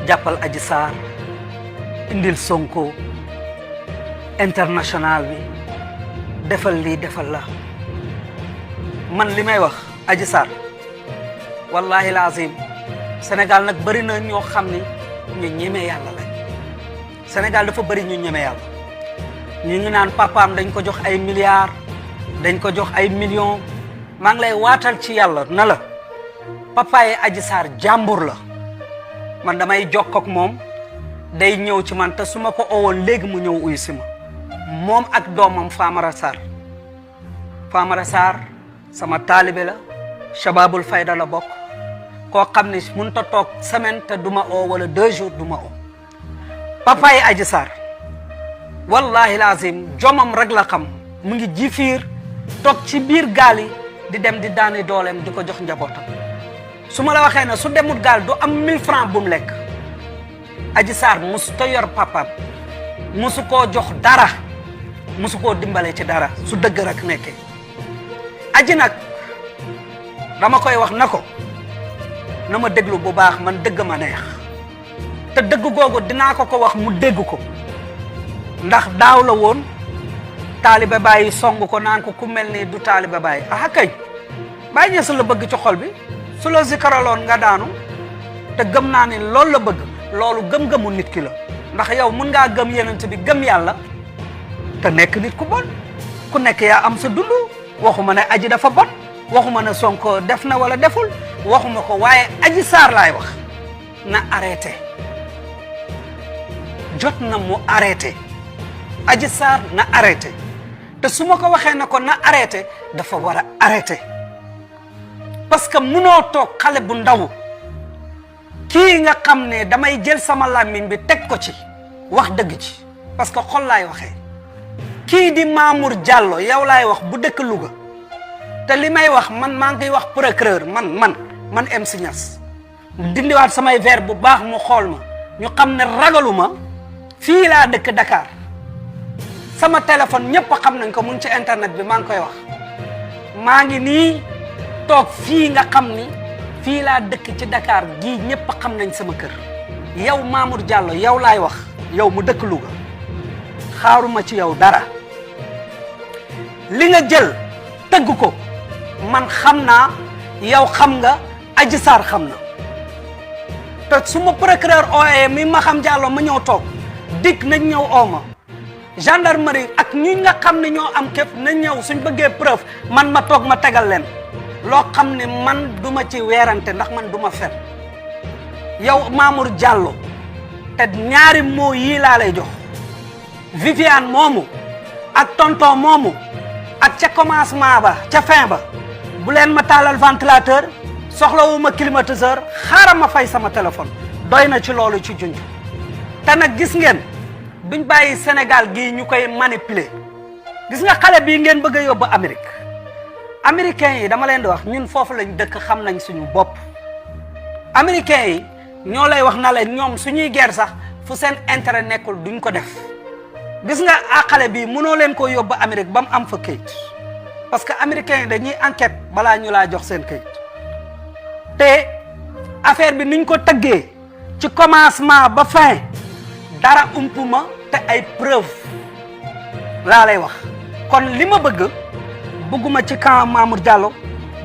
jàppal Adji Sarr indil Sonko international bi defal lii defal la man li may wax Adji Sarr wallahi lazim Sénégal nag bëri na ñoo xam ni ñu ñeme yàlla lañ Sénégal dafa bëri ñu ñeme yàlla ñu ngi naan papaam dañ ko jox ay milliards dañ ko jox ay millions maa ngi lay waatal ci yàlla na la papaye Adji Sarr jàmbur la man damay jokk ak moom day ñëw ci man te su ma ko owoon léegi mu ñëw uyu si ma moom ak doomam Famara Sarr sama taalibe la Shababul Fayda la bokk koo xam ne mënut a toog semaine te du ma oo wala 2 jours du ma oo papaye Adji Sarr wallahi lazim jomam rek la xam mu ngi ji fiir toog ci biir gaal yi di dem di daani dooleem di ko jox njabootam su ma la waxee ne su demut gaal du am 1000 francs bu mu lekk Adji Sarr musu ta yor papaam musu koo jox dara musu koo dimbale ci dara su dëgg rek nekkee aji nag dama koy wax na ko na ma déglu bu baax man dëgg ma neex te dëgg googu dinaa ko wax mu dégg ko ndax daaw la woon taalibe bàyyi song ko naan ko ku mel ni du taalibe bàyyi ah kay bàyyi ñees la bëgg ci xol bi su la zikaraloon nga daanu te gëm naa ni loolu la bëgg loolu gëm-gëmu nit ki la ndax yow mun ngaa gëm yenent bi gëm yàlla te nekk nit ku bon ku nekk yaa am sa dund waxuma ne aji dafa bon waxuma ne Sonko def na wala deful waxuma ko waaye Adji Sarr laay wax na arrêté jot na mu arrêté Adji Sarr na arrêté te su ma ko waxee na ko na arrêté dafa war a arrêté parce que munoo toog xale bu ndaw kii nga xam ne damay jël sama làmmiñ bi teg ko ci wax dëgg ci parce que xol laay waxee kii di Mamour Diallo yow laay wax bu dëkk Louga te li may wax man maa ngi koy wax procureur man MC Niass dindiwaat samay verre bu baax mu xool ma ñu xam ne ragaluma fii laa dëkk Dakar sama téléphone ñëpp xam nañ ko mu ngi ci internet bi maa ngi koy wax maa ngi nii toog fii nga xam ni fii laa dëkk ci Dakar gii ñëpp xam nañ sama kër yow Mamour Diallo yow laay wax yow mu dëkk Louga xaaruma ci yow dara li nga jël tëgg ko man xam naa yow xam nga Adji Sarr xam na te su ma procureur ooyee mi ma xam Diallo ma ñëw toog dik nañ ñëw ooma gendarmerie ak ñi nga xam ne ñoo am képp nañ ñëw suñ bëggee preuve man ma toog ma tegal leen loo xam ne man duma ci weerante ndax man duma fen yow Mamour Diallo te ñaari moo yii laa lay jox Viviane moomu ak tonton moomu ak ca commencement ba ca fin ba bu leen ma taalal ventilateur soxlawuma climatiseur xaaral ma fay sama téléphone doy na ci loolu ci junj te nag gis ngeen duñ bàyyi Sénégal gii ñu koy manipuler gis nga xale bii ngeen bëgg a yóbbu Amérique américains yi dama leen di wax ñun foofu lañ dëkk xam nañ suñu bopp américains yi ñoo lay wax na leen ñoom suñuy guerre sax fu seen intérêt nekkul duñ ko def gis nga xale bii mënoo leen ko yóbbu Amérique ba mu am fa këyit parce que américains yi dañuy enquête balaa ñu laa jox seen këyit te affaire bi niñ ko tëggee ci commencement ba fin dara umpuma te ay preuve laa lay wax kon li ma bëgguma ci camp Mamour Diallo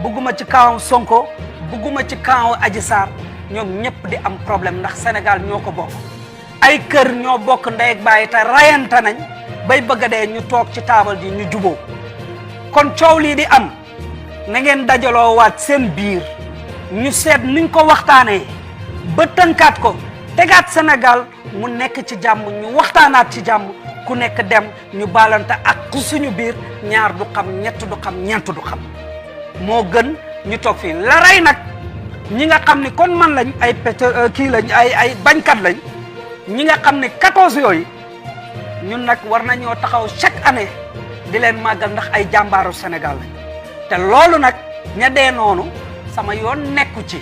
bëgguma ci camp Sonko bëgguma ci camp Adji Sarr ñoom ñëpp di am problème ndax Sénégal ñoo ko bokk ay kër ñoo bokk ndey ak baay te rayante nañ bay bëgg a dee ñu toog ci taabal ji ñu juboo kon coow lii di am na ngeen dajaloo waat seen biir ñu seet nuñ ko waxtaanee ba tënkaat ko tegaat Sénégal mu nekk ci jàmm ñu waxtaanaat ci jàmm ku nekk dem ñu baalante ak suñu biir ñaar du xam ñett du xam ñeent du xam moo gën ñu toog fii la rey nag ñi nga xam ni kon man lañ ay kii lañ ay bañkat lañ ñi nga xam ne 14 yooyu ñun nag war nañoo taxaw chaque année di leen màggal ndax ay jàmbaaru Sénégal lañ te loolu nag ña dee noonu sama yoon nekku ci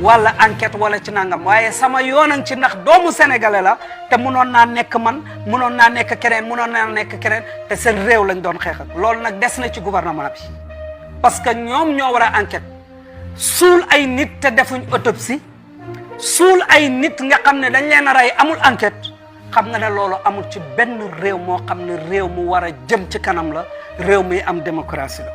wala enquête wala ci nangam waaye sama yoonang ci ndax doomu sénégalais la te mënoon naa nekk man mënoon naa nekk keneen mënoon naa nekk keneen te seen réew lañ doon xeexal loolu nag des na ci gouvernement bi parce que ñoom ñoo war a enquête suul ay nit te defuñ autopsie suul ay nit nga xam ne dañ leen a rey amul enquête xam nga ne loolu amul ci benn réew moo xam ne réew mu war a jëm ci kanam la réew mi am démocratie la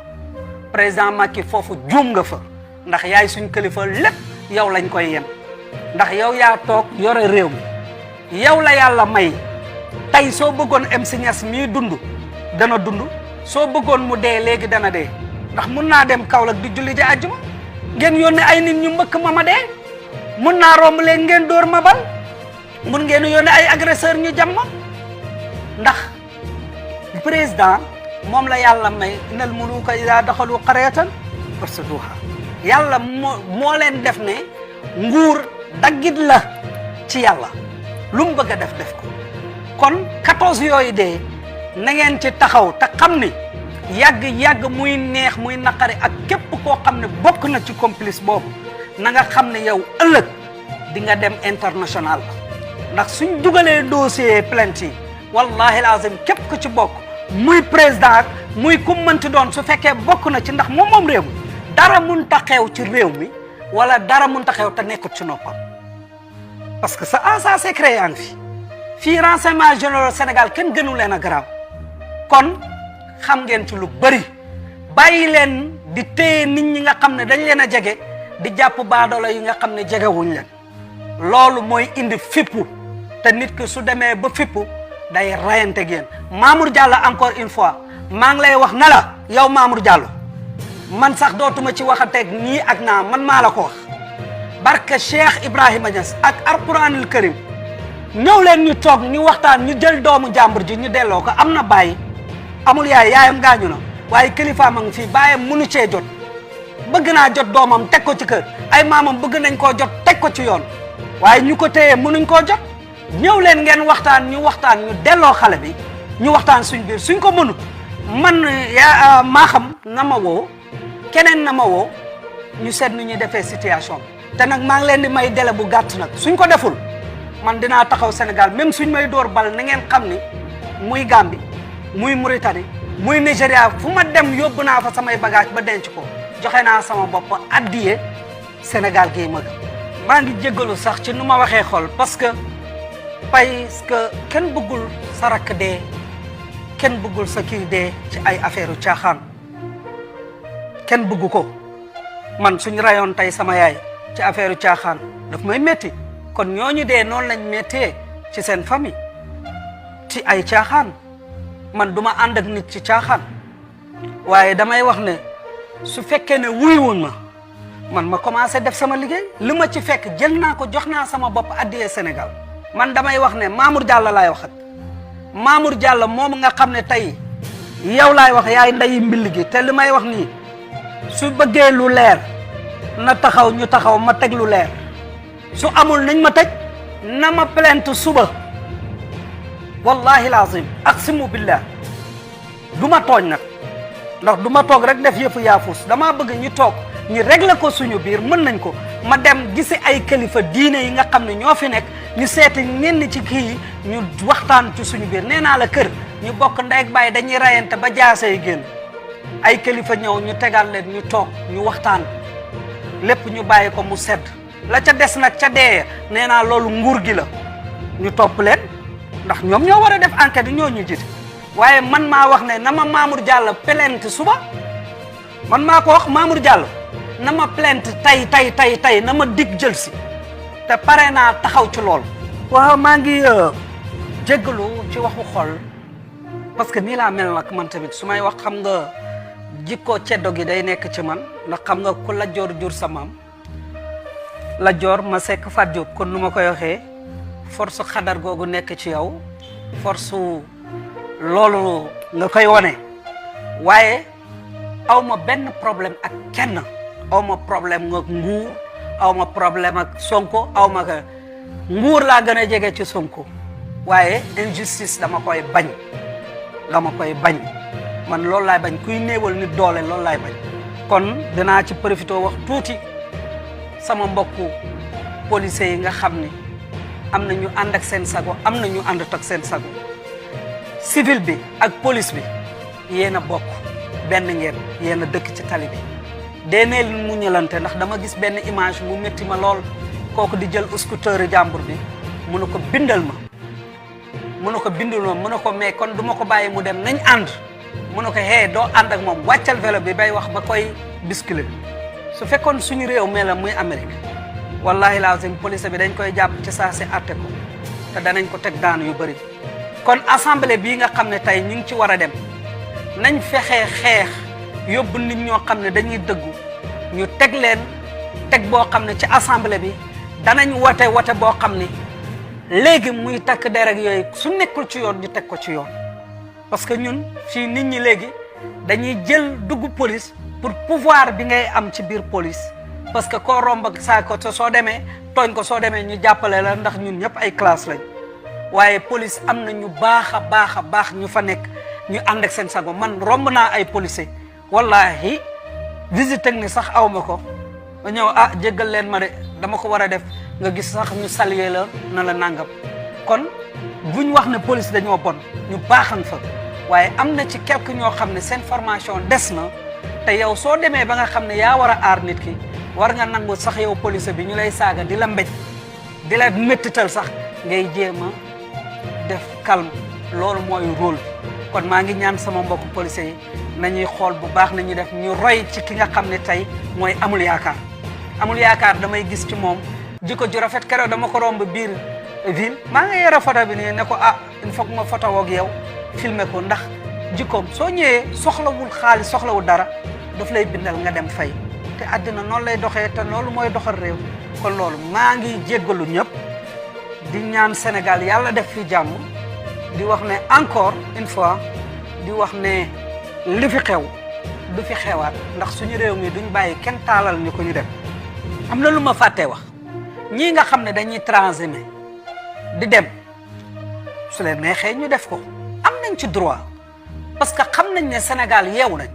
président Macky foofu juum nga fa ndax yaay suñ kilifa lépp yow lañ koy yem ndax yow yaa toog yore réew mi yow la yàlla may tey soo bëggoon MC Niass mii dund dana dund soo bëggoon mu dee léegi dana dee ndax mun naa dem Kaolack di julli ji àjjuma ngeen yónnee ay nit ñu mbëkk ma dee mun naa romb leen ngeen dóor ma bal mun ngeen yónnee ay agresseur ñu jàmm ndax président moom la yàlla may innal muluka idaa daxalu qaryatan afsaduha yàlla moo leen def ne nguur daggit la ci yàlla lu mu bëgg a def ko kon 14 yooyu de na ngeen ci taxaw te xam ni yàgg muy neex muy naqari ak képp koo xam ne bokk na ci complice boobu na nga xam ne yow ëllëg di nga dem international ndax suñ dugalee dossier plainte yi wallahi lazim képp ku ci bokk muy président ak muy ku mënti doon su fekkee bokk na ci ndax moom réew mi dara mun ta xew ci réew mi wala dara mun ta xew te nekkut ci noppam parce que ça c'est créé en fii renseignement général Sénégal kenn gënu leen a garaaw kon xam ngeen ci lu bëri bàyyi leen di téye nit ñi nga xam ne dañ leen a jege di jàpp baadoolo yi nga xam ne jegewuñ leen loolu mooy indi fippu te nit ki su demee ba fippu day rayante ak yéen Mamour Diallo encore une fois maa ngi lay wax na la yow Mamour Diallo man sax dootuma ci waxateeg nii ak naa man maa la ko wax barke Cheikh Ibrahima Niass ak Alquranul Karim ñëw leen ñu toog ñu waxtaan ñu jël doomu jàmbur ji ñu delloo ko am na bàyyi amul yaayam gaañu na waaye kilifa ma ngi fii bàyyam mënu cee jot bëgg naa jot doomam teg ko ci kër ay maamam bëgg nañ koo jot teg ko ci yoon waaye ñu ko téye mënuñ koo jot ñëw leen ngeen waxtaan ñu delloo xale bi ñu waxtaan suñ biir suñ ko mënut man maa xam na ma woo keneen na ma woo ñu seet nu ñuy defee situation bi te nag maa ngi leen di may délai bu gàtt nag suñ ko deful man dinaa taxaw Sénégal même suñ may door bal na ngeen xam ni muy Gambie muy Mauritanie muy Nigéria fu ma dem yóbbu naa fa samay bagage ba denc ko joxe naa sama bopp addiye Sénégal gii ma maa ngi jéggalu sax ci nu ma waxee xol parce que kenn bëggul sa rakk dee kenn bëggul sa kii dee ci ay affaire u caaxaan kenn bëggu ko man suñu rayoon tey sama yaay ci affaire u caaxaan daf may métti kon ñooñu dee noonu lañ méttee ci seen famille ci ay caaxaan man duma ànd ak nit ci caaxaan waaye damay wax ne su fekkee ne wuyuwuñ ma commencé def sama liggéey li ma ci fekk jël naa ko jox naa sama bopp addiyee Sénégal man damay wax ne Mamour Diallo laay waxat Mamour Diallo moom nga xam ne tey yow laay wax yaay ndeyi mbill gi te li may wax nii su bëggee lu leer na taxaw ñu taxaw ma teg lu leer su amul nañ ma tëj na ma plainte suba wallahi lazim aqsimu billah du ma tooñ nag ndax du ma toog rek def yëfu yaafus damaa bëgg ñu toog ñu régler ko suñu biir mën nañ ko ma dem gisi ay kilifa diine yi nga xam ne ñoo fi nekk ñu seeti ñenn ci kii yi ñu waxtaan ci suñu biir nee naa la kër ñu bokk ndey ak baay dañuy rayante ba jaasay génn ay kilifa ñëw ñu tegal leen ñu toog ñu waxtaan lépp ñu bàyyi ko mu sedd la ca des nag ca dee nee naa loolu nguur gi la ñu topp leen ndax ñoom ñoo war a def enquête ñoo ñu jiite waaye man maa wax ne na ma Mamour Diallo plainte suba man maa ko wax Mamour Diallo na ma plainte tay na ma dig jël si te pare naa taxaw ci lool waaw maa ngi jéggalu ci waxu xol parce que nii laa mel nag man tamit su may wax xam nga jikko ceddo gi day nekk ci man ndax xam nga ku la joor jur sa maam la joor ma sekk Fat Diop kon nu ma koy waxee force xadar googu nekk ci yow force loolu nga koy wone waaye aw ma benn problème ak kenn aw ma problème ak nguur aw ma problème ak Sonko aw ma ka nguur laa gën a jege ci Sonko waaye injustice dama koy bañ man loolu laay bañ kuy néewal nit doole loolu laay bañ kon dinaa ci profité wax tuuti sama mbokku policiers yi nga xam ni am na ñu ànd ak seen sago am na ñu àndut ak seen sago civil bi ak police bi yéen a bokk benn ngeen yéen a dëkk ci tali bi dee nee mu ñëlante ndax dama gis benn image mu métti ma lool kooku di jël scooter jàmbur bi mu ne ko bindal ma mu ne ko bindul ma mu ne ko mais kon du ma ko bàyyi mu dem nañ ànd mu ne ko hee doo ànd ak moom wàccal vélo bi bay wax ba koy biskile su fekkoon suñu réew mi la muy Amérique wallahi lazim police bi dañ koy jàpp ci saa si atte ko te danañ ko teg daan yu bëri kon assemblée bii nga xam ne tey ñu ngi ci war a dem nañ fexee xeex yóbbu nit ñoo xam ne dañuy dëggu ñu teg leen teg boo xam ne ci assemblée bi danañ wote boo xam ni léegi muy takk der ak yooyu su nekkul ci yoon ñu teg ko ci yoon parce que ñun fii nit ñi léegi dañuy jël dugg police pour pouvoir bi ngay am ci biir police parce que koo romb ak saa ko soo demee tooñ ko soo demee ñu jàppale la ndax ñun ñëpp ay classe lañ waaye police am na ñu baax a baax ñu fa nekk ñu ànd ak seen sago man romb naa ay policier wallahi visite technique sax aw ma ko ma ñëw jéggal leen ma de dama ko war a def nga gis sax ñu saluer la na la nangam kon buñ wax ne police dañoo bon ñu baaxan fa waaye am na ci quelque ñoo xam ne seen formation des na te yow soo demee ba nga xam ne yaa war a aar nit ki war nga nangu sax yow police bi ñu lay saaga di la mbéj di la méttital sax ngay jéem a def calme loolu mooy rôle kon maa ngi ñaan sama mbokku police yi nañuy xool bu baax nañuy def ñu roy ci ki nga xam ne tey mooy amul yaakaar damay gis ci moom jikko ju rafet keroog dama ko romb biir ville maa ngi yore photo bi nii ne ko il faut que ma photo woog yow filmer ko ndax jikkoom soo ñëwee soxlawul xaalis soxlawul dara daf lay bindal nga dem fay te àddina noonu lay doxee te loolu mooy doxal réew kon loolu maa ngi jéggalu ñëpp di ñaan Sénégal yàlla def fi jàmm di wax ne encore une fois di wax ne li fi xew du fi xewaat ndax suñu réew mi duñ bàyyi kenn taalal ñu ko ñu dem am na lu ma fàttee wax ñii nga xam ne dañuy transhumé di dem su leen neexee ñu def ko am nañ ci droit parce que xam nañ ne Sénégal yeewu nañ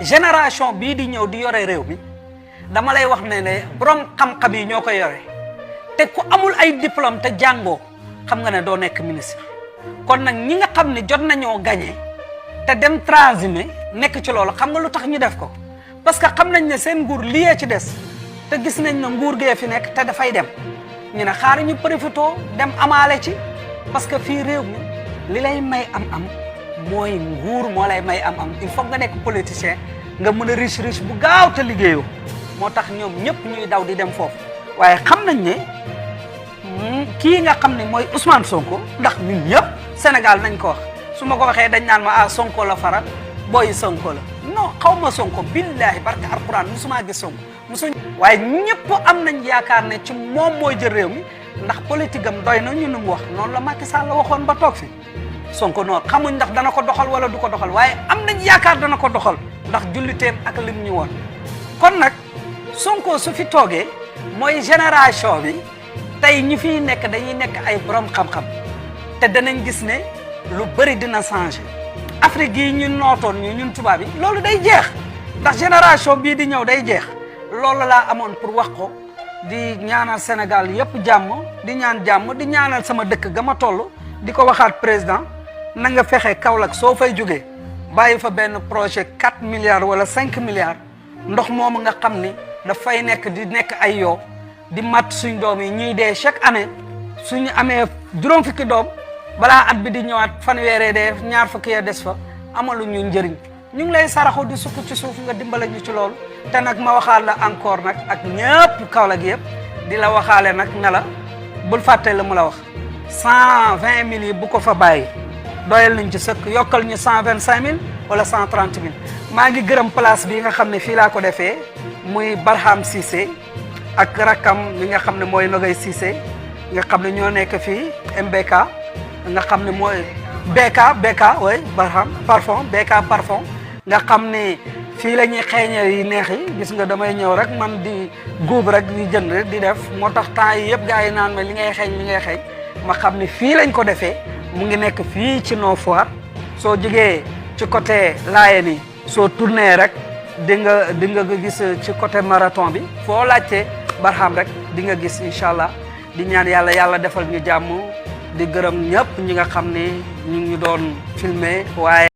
génération bii di ñëw di yore réew mi dama lay wax ne borom xam-xam yi ñoo koy yore te ku amul ay diplôme te jàngoo xam nga ne doo nekk ministre kon nag ñi nga xam ne jot nañoo gagné te dem transhumé nekk ci loolu xam nga lu tax ñu def ko parce que xam nañ ne seen nguur liyee ci des te gis nañ ne nguur gee fi nekk te dafay dem ñu ne xaar ñu profité dem amaale ci parce que fii réew mi li lay may am mooy nguur moo lay may am il faut nga nekk politicien nga mën a riche bu gaaw te liggéeyoo moo tax ñoom ñëpp ñuy daw di dem foofu waaye xam nañ ne kii nga xam ne mooy Ousmane Sonko ndax ñun ñëpp Sénégal nañ ko wax su ma ko waxee dañ naan ma Sonko la faral booy Sonko la non xaw ma Sonko billahi barke alquran musuma gis Sonko waaye ñëpp am nañ yaakaar ne ci moom mooy jël réew mi ndax politique am doy na ñu nu mu wax noonu la Macky Sall la waxoon ba toog fi Sonko noonu xamuñ ndax dana ko doxal wala du ko doxal waaye am nañ yaakaar dana ko doxal ndax julliteem ak lim ñu woon kon nag Sonko su fi toogee mooy génération bi tey ñi fiy nekk dañuy nekk ay borom xam-xam te danañ gis ne lu bëri dina changé Afrique yi ñu nootoon ñun tubaab yi loolu day jeex ndax génération bii di ñëw day jeex loolu laa amoon pour wax ko di ñaanal Sénégal yëpp jàmm di ñaan jàmm di ñaanal sama dëkk ga ma toll di ko waxaat président na nga fexe Kaolack soo fay jógee bàyyi fa benn projet 4 milliards wala 5 milliards ndox moomu nga xam ni dafay nekk di nekk ay yoo di mat suñ doom yi ñuy dee chaque année suñu amee juróom fukki doom balaa at bi di ñëwaat fanweeree dee ñaar fukki ya des fa amalu ñu njëriñ ñu ngi lay saraxu di sukk ci suuf nga dimbale ñu ci loolu te nag ma waxaal la encore nag ak ñëpp Kaolack yëpp di la waxaale nag ne la bul fàtte la mu la wax 120 000 yi bu ko fa bàyyi doyal nañ ci sëkk yokkal ñu 125 000 wala 130 000 maa ngi gërëm place bi nga xam ne fii laa ko defee muy Barham Cissé ak rakkam mi nga xam ne mooy Nogay Cissé nga xam ne ñoo nekk fii MBK nga xam ne mooy BK oui Barham parfum BK parfum nga xam ne fii la ñuy xeeñee yi neex yi gis nga damay ñëw rek man di góob rek di jënd di def moo tax temps yi yëpp gars yi naan ma li ngay xeeñ ma xam ne fii lañ ko defee mu ngi nekk fii ci Nord Foire soo jógee ci côté Layeen yi soo tourné rek di nga gis ci côté marathon bi foo laajtee Barham rek di nga gis incha allah di ñaan yàlla defal ñu jàmm di gërëm ñëpp ñi nga xam ne ñu ngi doon filmer waaye